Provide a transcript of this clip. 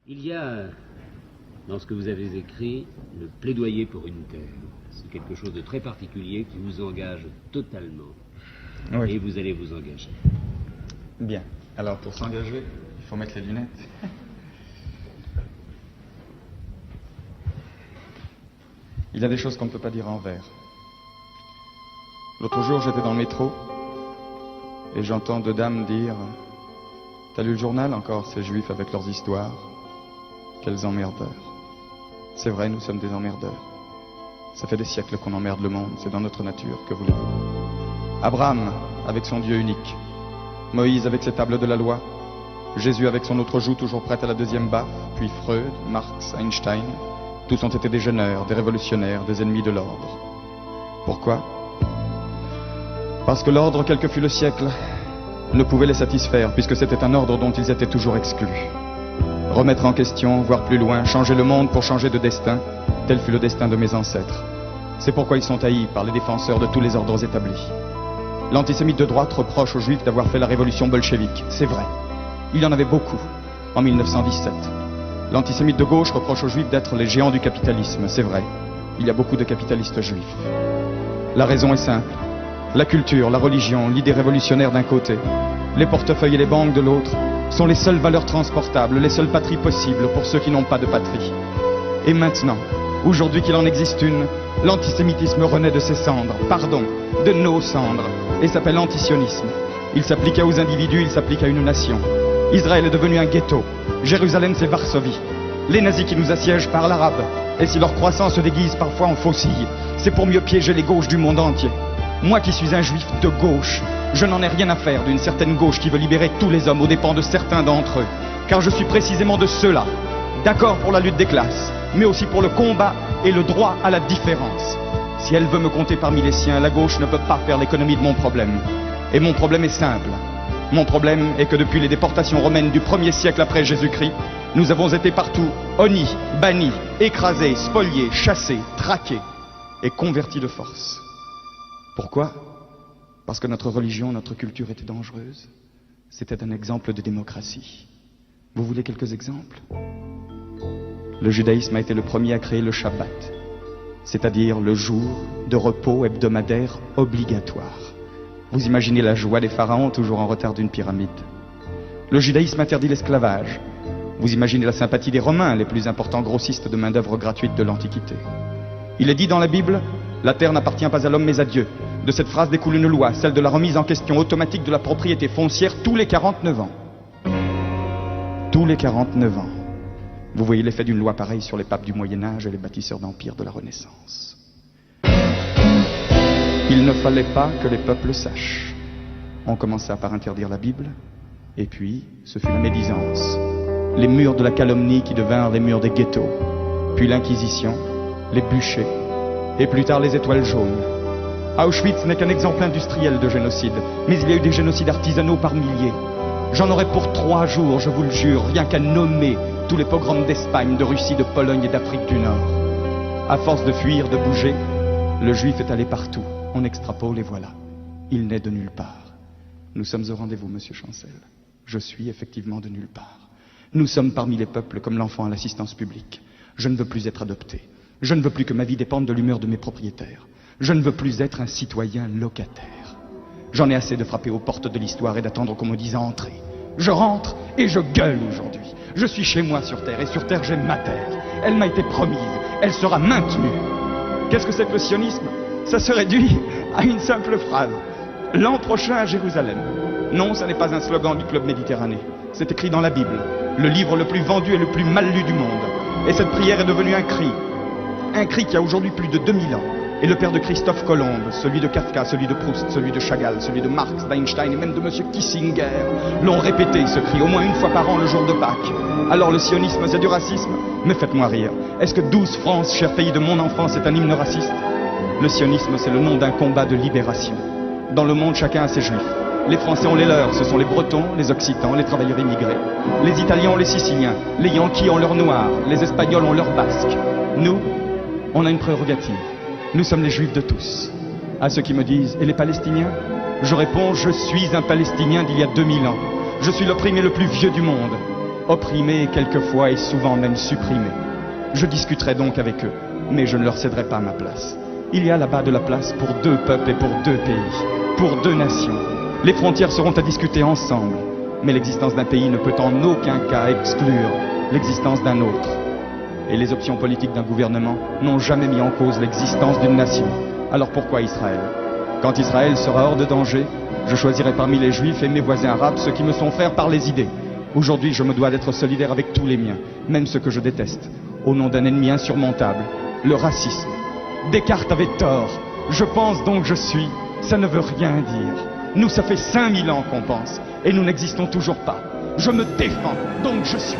Il y a, dans ce que vous avez écrit, le plaidoyer pour une terre. C'est quelque chose de très particulier qui vous engage totalement. Oui. Et vous allez vous engager. Bien. Alors, pour s'engager, il faut mettre les lunettes. Il y a des choses qu'on ne peut pas dire en vers. L'autre jour, j'étais dans le métro et j'entends deux dames dire « T'as lu le journal encore, ces juifs avec leurs histoires? Quels emmerdeurs. » C'est vrai, nous sommes des emmerdeurs. Ça fait des siècles qu'on emmerde le monde, c'est dans notre nature, que voulez-vous. Abraham avec son Dieu unique, Moïse avec ses tables de la loi, Jésus avec son autre joue toujours prête à la deuxième baffe, puis Freud, Marx, Einstein, tous ont été des jeûneurs, des révolutionnaires, des ennemis de l'ordre. Pourquoi? Parce que l'ordre, quel que fût le siècle, ne pouvait les satisfaire, puisque c'était un ordre dont ils étaient toujours exclus. Remettre en question, voir plus loin, changer le monde pour changer de destin, tel fut le destin de mes ancêtres. C'est pourquoi ils sont haïs par les défenseurs de tous les ordres établis. L'antisémite de droite reproche aux Juifs d'avoir fait la révolution bolchevique. C'est vrai. Il y en avait beaucoup, en 1917. L'antisémite de gauche reproche aux Juifs d'être les géants du capitalisme. C'est vrai. Il y a beaucoup de capitalistes juifs. La raison est simple. La culture, la religion, l'idée révolutionnaire d'un côté, les portefeuilles et les banques de l'autre, sont les seules valeurs transportables, les seules patries possibles pour ceux qui n'ont pas de patrie. Et maintenant, aujourd'hui qu'il en existe une, l'antisémitisme renaît de ses cendres, pardon, de nos cendres, et s'appelle antisionisme. Il s'applique aux individus, il s'applique à une nation. Israël est devenu un ghetto, Jérusalem c'est Varsovie. Les nazis qui nous assiègent parlent arabe, et si leur croissance se déguise parfois en faucille, c'est pour mieux piéger les gauches du monde entier. Moi qui suis un juif de gauche, je n'en ai rien à faire d'une certaine gauche qui veut libérer tous les hommes aux dépens de certains d'entre eux. Car je suis précisément de ceux-là, d'accord pour la lutte des classes, mais aussi pour le combat et le droit à la différence. Si elle veut me compter parmi les siens, la gauche ne peut pas faire l'économie de mon problème. Et mon problème est simple. Mon problème est que depuis les déportations romaines du 1er siècle après Jésus-Christ, nous avons été partout honnis, bannis, écrasés, spoliés, chassés, traqués et convertis de force. Pourquoi? Parce que notre religion, notre culture était dangereuse. C'était un exemple de démocratie. Vous voulez quelques exemples? Le judaïsme a été le premier à créer le Shabbat, c'est-à-dire le jour de repos hebdomadaire obligatoire. Vous imaginez la joie des pharaons toujours en retard d'une pyramide. Le judaïsme interdit l'esclavage. Vous imaginez la sympathie des Romains, les plus importants grossistes de main-d'œuvre gratuite de l'Antiquité. Il est dit dans la Bible, la terre n'appartient pas à l'homme mais à Dieu. De cette phrase découle une loi, celle de la remise en question automatique de la propriété foncière tous les 49 ans. Tous les 49 ans. Vous voyez l'effet d'une loi pareille sur les papes du Moyen-Âge et les bâtisseurs d'empire de la Renaissance. Il ne fallait pas que les peuples sachent. On commença par interdire la Bible, et puis ce fut la médisance, les murs de la calomnie qui devinrent les murs des ghettos, puis l'Inquisition, les bûchers, et plus tard les étoiles jaunes. Auschwitz n'est qu'un exemple industriel de génocide, mais il y a eu des génocides artisanaux par milliers. J'en aurais pour 3 jours, je vous le jure, rien qu'à nommer tous les pogroms d'Espagne, de Russie, de Pologne et d'Afrique du Nord. À force de fuir, de bouger, le juif est allé partout. On extrapole et voilà. Il n'est de nulle part. Nous sommes au rendez-vous, monsieur Chancel. Je suis effectivement de nulle part. Nous sommes parmi les peuples comme l'enfant à l'assistance publique. Je ne veux plus être adopté. Je ne veux plus que ma vie dépende de l'humeur de mes propriétaires. Je ne veux plus être un citoyen locataire. J'en ai assez de frapper aux portes de l'histoire et d'attendre qu'on me dise entrez. Je rentre et je gueule aujourd'hui. Je suis chez moi sur Terre et sur Terre j'ai ma terre. Elle m'a été promise, elle sera maintenue. Qu'est-ce que c'est que le sionisme? Ça se réduit à une simple phrase. L'an prochain à Jérusalem. Non, ça n'est pas un slogan du Club Méditerranée. C'est écrit dans la Bible, le livre le plus vendu et le plus mal lu du monde. Et cette prière est devenue un cri. Un cri qui a aujourd'hui plus de 2000 ans. Et le père de Christophe Colomb, celui de Kafka, celui de Proust, celui de Chagall, celui de Marx, d'Einstein et même de M. Kissinger l'ont répété ce cri au moins une fois par an le jour de Pâques. Alors le sionisme c'est du racisme? Mais faites-moi rire. Est-ce que 12 France, cher pays de mon enfance, est un hymne raciste? Le sionisme c'est le nom d'un combat de libération. Dans le monde chacun a ses juifs. Les Français ont les leurs, ce sont les Bretons, les Occitans, les travailleurs immigrés. Les Italiens ont les Siciliens, les Yankees ont leurs Noirs, les Espagnols ont leurs Basques. Nous, on a une prérogative. Nous sommes les Juifs de tous. À ceux qui me disent, et les Palestiniens? Je réponds, je suis un Palestinien d'il y a 2000 ans. Je suis l'opprimé le plus vieux du monde. opprimés et quelquefois et souvent même supprimés. Je discuterai donc avec eux, mais je ne leur céderai pas ma place. Il y a là-bas de la place pour 2 peuples et pour 2 pays, pour 2 nations. Les frontières seront à discuter ensemble, mais l'existence d'un pays ne peut en aucun cas exclure l'existence d'un autre. Et les options politiques d'un gouvernement n'ont jamais mis en cause l'existence d'une nation. Alors pourquoi Israël? Quand Israël sera hors de danger, je choisirai parmi les Juifs et mes voisins arabes ceux qui me sont frères par les idées. Aujourd'hui, je me dois d'être solidaire avec tous les miens, même ceux que je déteste, au nom d'un ennemi insurmontable, le racisme. Descartes avait tort. Je pense donc je suis. Ça ne veut rien dire. Nous, ça fait 5000 ans qu'on pense, et nous n'existons toujours pas. Je me défends, donc je suis.